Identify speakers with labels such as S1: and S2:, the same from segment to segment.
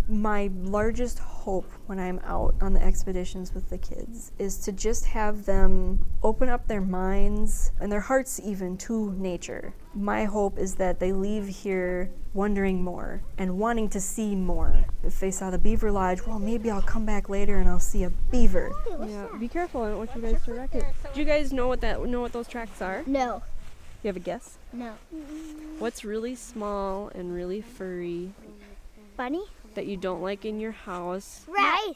S1: My largest hope when I'm out on the expeditions with the kids is to just have them open up their minds and their hearts even to nature. My hope is that they leave here wondering more and wanting to see more. If they saw the Beaver Lodge, well, maybe I'll come back later and I'll see a beaver.
S2: Yeah, be careful. I don't want you guys to wreck it. Do you guys know what those tracks are?
S3: No.
S2: You have a guess?
S3: No.
S2: What's really small and really furry
S3: Bunny?
S2: that you don't like in your house?
S3: Mice.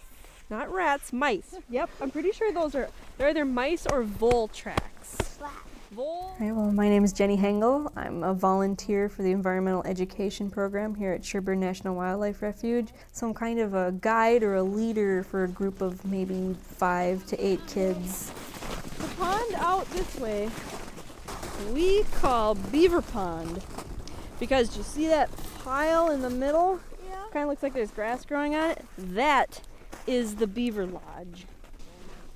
S2: Not rats, mice. Yep, I'm pretty sure they're either mice or vole tracks. Vole?
S1: All right, well, my name is Jenny Hengel. I'm a volunteer for the environmental education program here at Sherburne National Wildlife Refuge. So I'm kind of a guide or a leader for a group of maybe 5 to 8 kids.
S2: The pond out this way we call Beaver Pond because you see that pile in the middle? Yeah. Kind of looks like there's grass growing on it. That is the Beaver Lodge.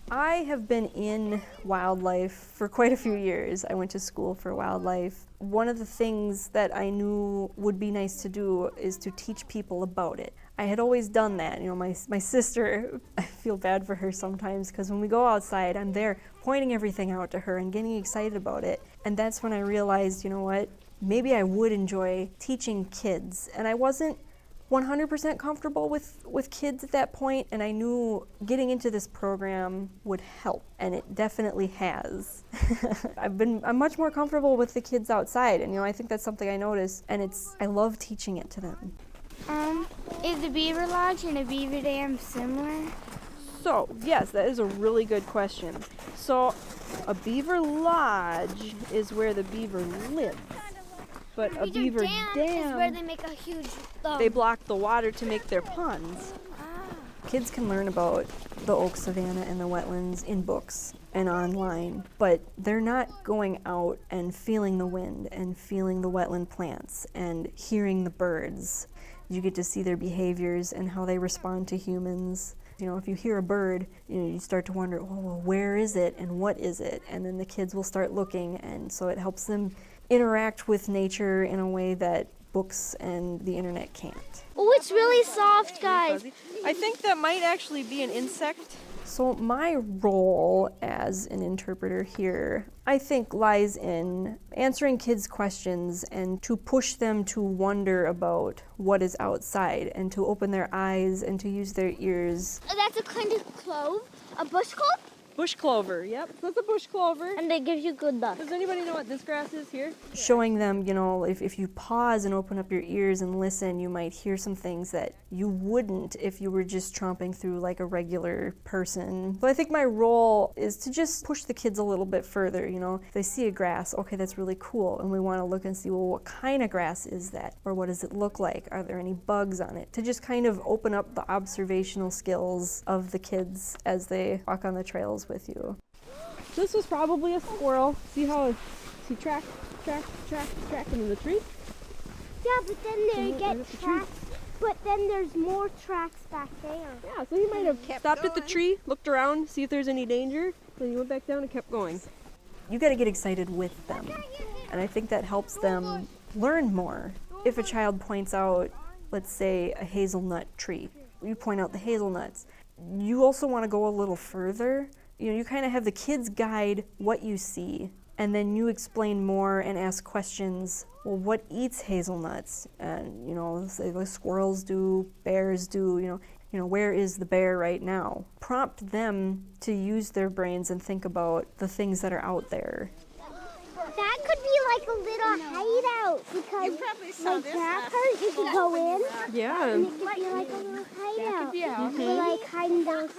S1: I have been in wildlife for quite a few years. I went to school for wildlife. One of the things that I knew would be nice to do is to teach people about it. I had always done that. You know, my sister, I feel bad for her sometimes because when we go outside, I'm there pointing everything out to her and getting excited about it. And that's when I realized, you know what, maybe I would enjoy teaching kids. And I wasn't 100% comfortable with kids at that point, and I knew getting into this program would help, and it definitely has. I'm much more comfortable with the kids outside, and I think that's something I noticed, and I love teaching it to them.
S3: Is the Beaver Lodge and a beaver dam similar?
S2: So, yes, that is a really good question. So, a beaver lodge is where the beaver lives. But a beaver dam
S3: is where they make a huge
S2: they block the water to make their ponds.
S1: Kids can learn about the oak savanna and the wetlands in books and online, but they're not going out and feeling the wind and feeling the wetland plants and hearing the birds. You get to see their behaviors and how they respond to humans. If you hear a bird, you start to wonder, oh, well, where is it and what is it? And then the kids will start looking, and so it helps them interact with nature in a way that books and the internet can't.
S3: Oh, it's really soft, guys.
S2: I think that might actually be an insect.
S1: So my role as an interpreter here, I think, lies in answering kids' questions and to push them to wonder about what is outside and to open their eyes and to use their ears.
S3: That's a kind of clove, a bush clove?
S2: Bush clover, yep. That's a bush clover.
S3: And it gives you good luck.
S2: Does anybody know what this grass is here?
S1: Showing them, if you pause and open up your ears and listen, you might hear some things that you wouldn't if you were just tromping through like a regular person. So I think my role is to just push the kids a little bit further, If they see a grass, okay, that's really cool, and we want to look and see, well, what kind of grass is that? Or what does it look like? Are there any bugs on it? To just kind of open up the observational skills of the kids as they walk on the trails with you.
S2: This was probably a squirrel. See track in the tree?
S3: Yeah, but then they get tracks. But then there's more tracks back there.
S2: Yeah, so he might have stopped at the tree, looked around, see if there's any danger, then he went back down and kept going.
S1: You got to get excited with them, and I think that helps them learn more. If a child points out, let's say, a hazelnut tree, you point out the hazelnuts. You also want to go a little further. You kind of have the kids guide what you see, and then you explain more and ask questions. Well, what eats hazelnuts? And, say the squirrels do, bears do, where is the bear right now? Prompt them to use their brains and think about the things that are out there.
S3: That could be like a little hideout because that part you could go in.
S2: Yeah.
S3: And it could be like a little hideout.
S2: Mm-hmm.
S3: For like hiding down.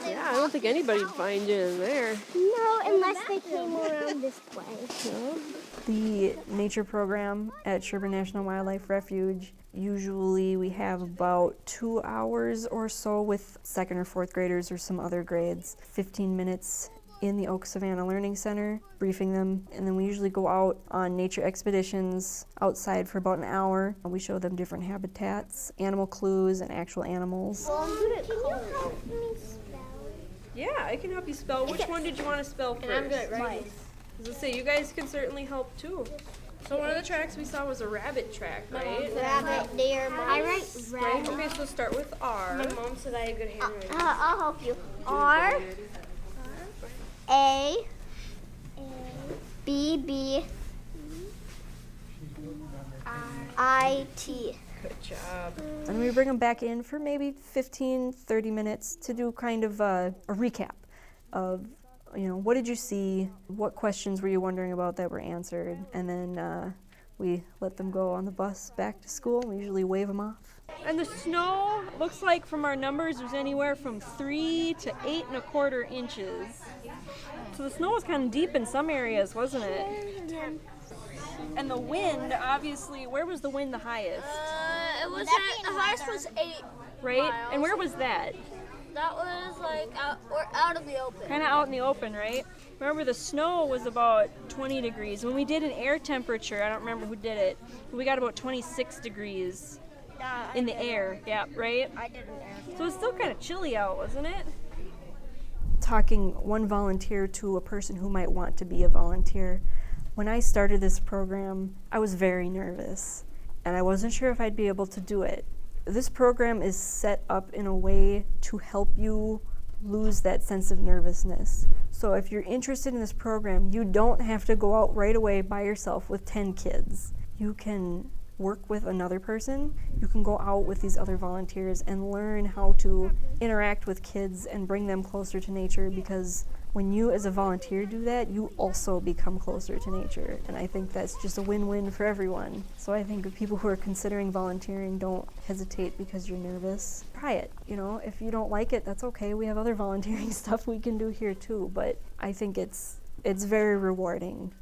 S2: Yeah, I don't think anybody'd find you in there.
S3: No, unless they came around this way.
S2: No.
S1: The nature program at Sherburne National Wildlife Refuge, usually we have about 2 hours or so with 2nd or 4th graders or some other grades, 15 minutes in the Oak Savannah Learning Center, briefing them, and then we usually go out on nature expeditions outside for about an hour. We show them different habitats, animal clues, and actual animals.
S3: Can you help me spell?
S2: Yeah, I can help you spell. Which one did you want to spell first?
S3: And I'm good at writing.
S2: As I say, you guys can certainly help too. So one of the tracks we saw was a rabbit track, right?
S3: Rabbit, deer, I write rabbit.
S2: Okay, so start with R.
S4: My mom said I had good handwriting.
S3: I'll help you. R A B B I T.
S2: Good job.
S1: And we bring them back in for maybe 15, 30 minutes to do kind of a recap of, what did you see? What questions were you wondering about that were answered? And then we let them go on the bus back to school. We usually wave them off.
S2: And the snow looks like from our numbers there's anywhere from 3 to 8.25 inches. So the snow was kind of deep in some areas, wasn't it? And the wind, obviously, where was the wind the highest?
S4: It was the highest was 8.
S2: Right?
S4: miles.
S2: And where was that?
S4: That was like out of the open.
S2: Kind of out in the open, right? Remember, the snow was about 20 degrees. When we did an air temperature, I don't remember who did it, but we got about 26 degrees in the air. Yeah, right?
S4: I did an air.
S2: So it's still kind of chilly out, wasn't it?
S1: Talking one volunteer to a person who might want to be a volunteer. When I started this program, I was very nervous, and I wasn't sure if I'd be able to do it. This program is set up in a way to help you lose that sense of nervousness. So if you're interested in this program, you don't have to go out right away by yourself with 10 kids. You can work with another person. You can go out with these other volunteers and learn how to interact with kids and bring them closer to nature, because when you as a volunteer do that, you also become closer to nature. And I think that's just a win-win for everyone. So I think if people who are considering volunteering, don't hesitate because you're nervous. Try it. If you don't like it, that's okay. We have other volunteering stuff we can do here too. But I think it's very rewarding